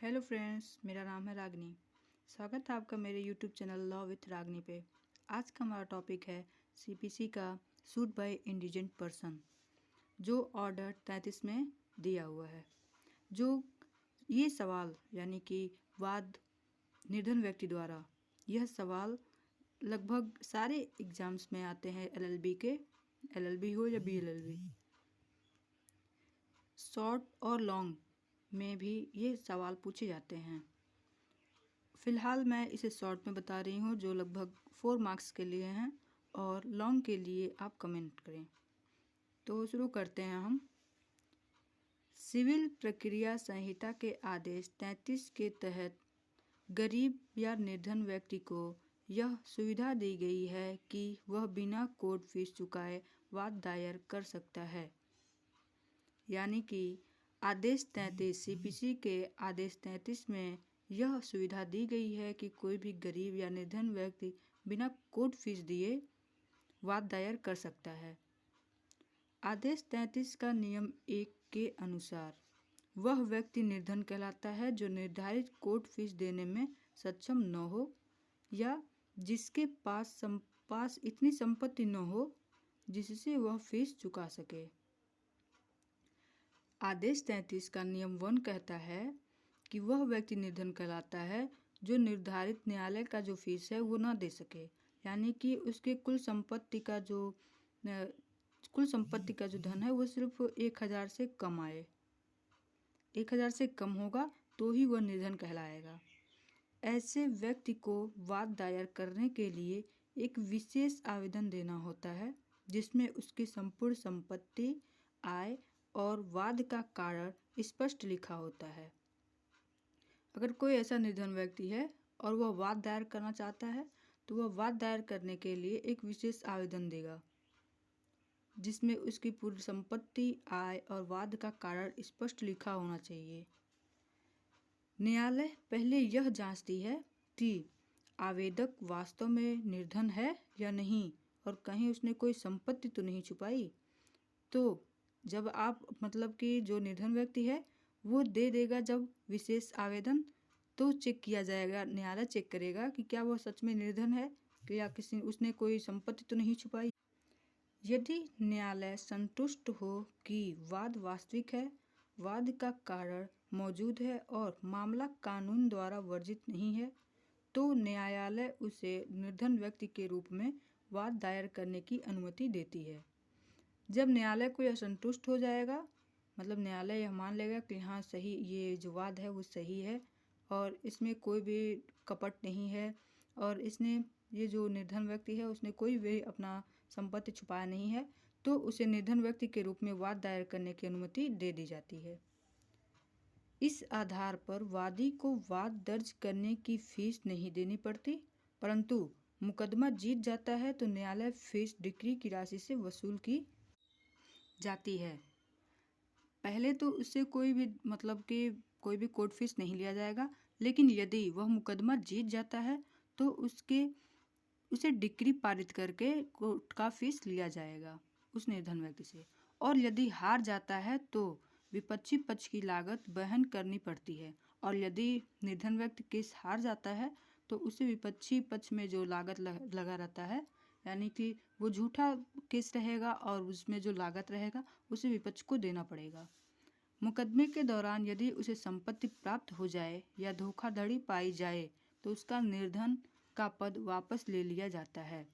Hello friends, मेरा नाम है रागनी। स्वागत है आपका मेरे यूट्यूब चैनल लॉ विथ रागनी पे। आज का हमारा टॉपिक है सीपीसी का सूट बाय इंडिजेंट पर्सन, जो ऑर्डर 33 में दिया हुआ है। जो ये सवाल यानी कि वाद निर्धन व्यक्ति द्वारा, यह सवाल लगभग सारे एग्जाम्स में आते हैं। एलएलबी के, एलएलबी हो या बीएलएलबी, शॉर्ट और लॉन्ग में भी ये सवाल पूछे जाते हैं। फ़िलहाल मैं इसे शॉर्ट में बता रही हूँ, जो लगभग 4 मार्क्स के लिए हैं, और लॉन्ग के लिए आप कमेंट करें। तो शुरू करते हैं हम। सिविल प्रक्रिया संहिता के आदेश 33 के तहत गरीब या निर्धन व्यक्ति को यह सुविधा दी गई है कि वह बिना कोर्ट फीस चुकाए वाद दायर कर सकता है। यानी कि आदेश 33 सीपीसी के आदेश 33 में यह सुविधा दी गई है कि कोई भी गरीब या निर्धन व्यक्ति बिना कोर्ट फीस दिए वाद दायर कर सकता है। आदेश 33 का नियम 1 के अनुसार वह व्यक्ति निर्धन कहलाता है जो निर्धारित कोर्ट फीस देने में सक्षम न हो, या जिसके पास इतनी संपत्ति न हो जिससे वह फीस चुका सके। आदेश 33 का नियम 1 कहता है कि वह व्यक्ति निर्धन कहलाता है जो निर्धारित न्यायालय का जो फीस है वो ना दे सके, यानी कि उसके कुल संपत्ति का जो धन है वो सिर्फ 1000 से कम आए। 1000 से कम होगा तो ही वह निर्धन कहलाएगा। ऐसे व्यक्ति को वाद दायर करने के लिए एक विशेष आवेदन देना होता है, जिसमें उसकी संपूर्ण संपत्ति, आय और वाद का कारण स्पष्ट लिखा होता है। अगर कोई ऐसा निर्धन व्यक्ति है और वह वाद दायर करना चाहता है, तो वह वाद दायर करने के लिए एक विशेष आवेदन देगा, जिसमें उसकी पूरी संपत्ति, आय और वाद का कारण स्पष्ट लिखा होना चाहिए। न्यायालय पहले यह जांचती है कि आवेदक वास्तव में निर्धन है या नहीं, और कहीं उसने कोई संपत्ति तो नहीं छुपाई। तो जब आप कि जो निर्धन व्यक्ति है वो दे देगा जब विशेष आवेदन, तो चेक किया जाएगा, न्यायालय चेक करेगा कि क्या वह सच में निर्धन है या उसने कोई संपत्ति तो नहीं छुपाई। यदि न्यायालय संतुष्ट हो कि वाद वास्तविक है, वाद का कारण मौजूद है और मामला कानून द्वारा वर्जित नहीं है, तो न्यायालय उसे निर्धन व्यक्ति के रूप में वाद दायर करने की अनुमति देती है। जब न्यायालय को यह संतुष्ट हो जाएगा, न्यायालय यह मान लेगा कि हाँ सही, ये जो वाद है वो सही है और इसमें कोई भी कपट नहीं है, और इसने, ये जो निर्धन व्यक्ति है उसने कोई भी अपना संपत्ति छुपाया नहीं है, तो उसे निर्धन व्यक्ति के रूप में वाद दायर करने की अनुमति दे दी जाती है। इस आधार पर वादी को वाद दर्ज करने की फीस नहीं देनी पड़ती, परंतु मुकदमा जीत जाता है तो न्यायालय फीस डिक्री की राशि से वसूल की जाती है। पहले तो उससे कोई भी कोर्ट फीस नहीं लिया जाएगा, लेकिन यदि वह मुकदमा जीत जाता है तो उसे डिक्री पारित करके कोर्ट का फीस लिया जाएगा उस निर्धन व्यक्ति से। और यदि हार जाता है तो विपक्षी पक्ष की लागत वहन करनी पड़ती है, और यदि निर्धन व्यक्ति केस हार जाता है तो उसे विपक्षी पक्ष में जो लागत लगा रहता है, यानी कि वो झूठा केस रहेगा और उसमें जो लागत रहेगा उसे विपक्ष को देना पड़ेगा। मुकदमे के दौरान यदि उसे संपत्ति प्राप्त हो जाए या धोखाधड़ी पाई जाए तो उसका निर्धन का पद वापस ले लिया जाता है।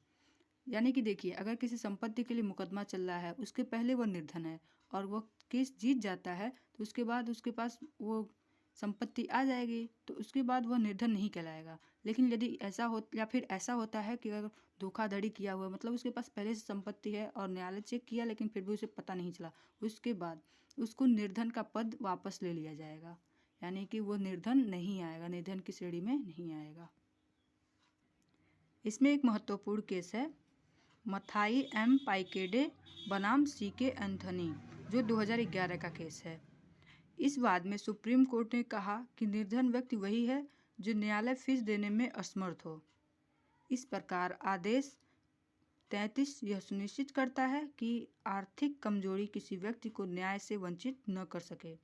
यानी कि देखिए, अगर किसी संपत्ति के लिए मुकदमा चल रहा है, उसके पहले वह निर्धन है और वह केस जीत जाता है, तो उसके बाद उसके पास वो संपत्ति आ जाएगी, तो उसके बाद वह निर्धन नहीं कहलाएगा। लेकिन यदि ऐसा होता है कि अगर धोखाधड़ी किया हुआ, उसके पास पहले से संपत्ति है और न्यायालय चेक किया लेकिन फिर भी उसे पता नहीं चला, उसके बाद उसको निर्धन का पद वापस ले लिया जाएगा, यानी कि वो निर्धन नहीं आएगा, निर्धन की श्रेणी में नहीं आएगा। इसमें एक महत्वपूर्ण केस है मथाई एम पाइकेडे बनाम सीके एंथनी, जो 2011 का केस है। इस वाद में सुप्रीम कोर्ट ने कहा कि निर्धन व्यक्ति वही है जो न्यायालय फीस देने में असमर्थ हो। इस प्रकार आदेश 33 यह सुनिश्चित करता है कि आर्थिक कमजोरी किसी व्यक्ति को न्याय से वंचित न कर सके।